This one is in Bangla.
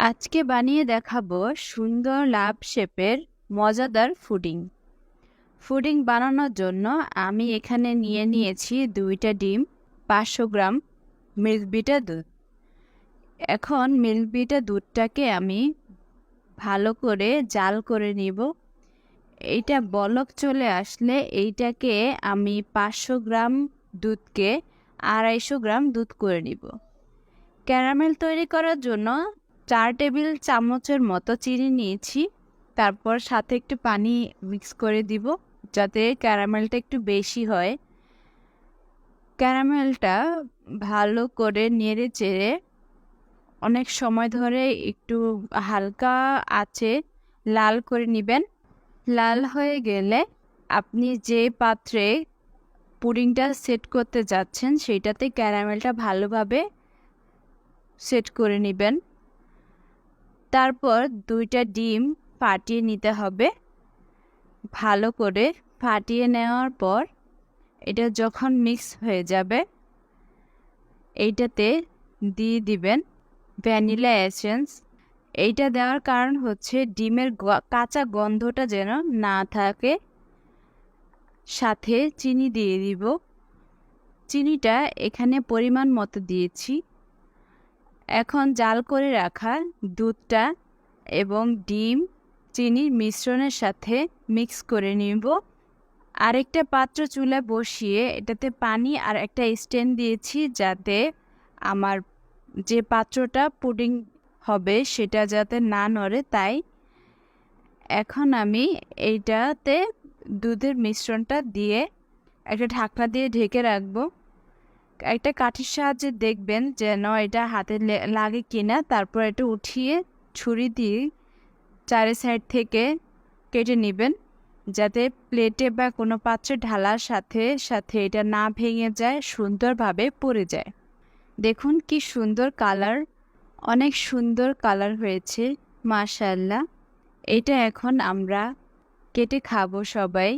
আজকে বানিয়ে দেখাবো সুন্দর লাভ শেপের মজাদার পুডিং। পুডিং বানানোর জন্য আমি এখানে নিয়ে নিয়েছি 2টা ডিম, 500 গ্রাম মিল্ক বিটা দুধ। এখন মিল্ক বিটা দুধটাকে আমি ভালো করে জাল করে নিব। এইটা বলক চলে আসলে এইটাকে আমি 500 গ্রাম দুধকে 250 গ্রাম দুধ করে নিব। ক্যারামেল তৈরি করার জন্য 4 টেবিল চামচের মতো চিনি নিয়েছি। তারপর সাথে একটু পানি মিক্স করে দিব যাতে ক্যারামেলটা একটু বেশি হয়। ক্যারামেলটা ভালো করে নেড়ে চেড়ে অনেক সময় ধরে একটু হালকা আঁচে লাল করে নেবেন। লাল হয়ে গেলে আপনি যে পাত্রে পুডিংটা সেট করতে যাচ্ছেন সেইটাতে ক্যারামেলটা ভালোভাবে সেট করে নেবেন। তারপর 2টা ডিম ফাটিয়ে নিতে হবে। ভালো করে ফাটিয়ে নেওয়ার পর এটা যখন মিক্স হয়ে যাবে এইটাতে দিয়ে দিবেন ভ্যানিলা এসেন্স। এইটা দেওয়ার কারণ হচ্ছে ডিমের কাঁচা গন্ধটা যেন না থাকে। সাথে চিনি দিয়ে দিব। চিনিটা এখানে পরিমাণ মতো দিয়েছি। এখন জাল করে রাখা দুধটা এবং ডিম চিনির মিশ্রণের সাথে মিক্স করে নিব। আরেকটা পাত্র চুলায় বসিয়ে এটাতে পানি আর একটা স্ট্যান্ড দিয়েছি যাতে আমার যে পাত্রটা পুডিং হবে সেটা যাতে না নড়ে তাই। এখন আমি এইটাতে দুধের মিশ্রণটা দিয়ে একটা ঢাকনা দিয়ে ঢেকে রাখবো। একটা কাঠির সাহায্যে দেখবেন যেন এটা হাতে লাগে কিনা। তারপর এটা উঠিয়ে ছুরি দিয়ে চারি সাইড থেকে কেটে নেবেন যাতে প্লেটে বা কোনো পাত্রে ঢালার সাথে সাথে এটা না ভেঙে যায়, সুন্দরভাবে পড়ে যায়। দেখুন কি সুন্দর কালার, অনেক সুন্দর কালার হয়েছে মাশাআল্লাহ। এটা এখন আমরা কেটে খাবো সবাই।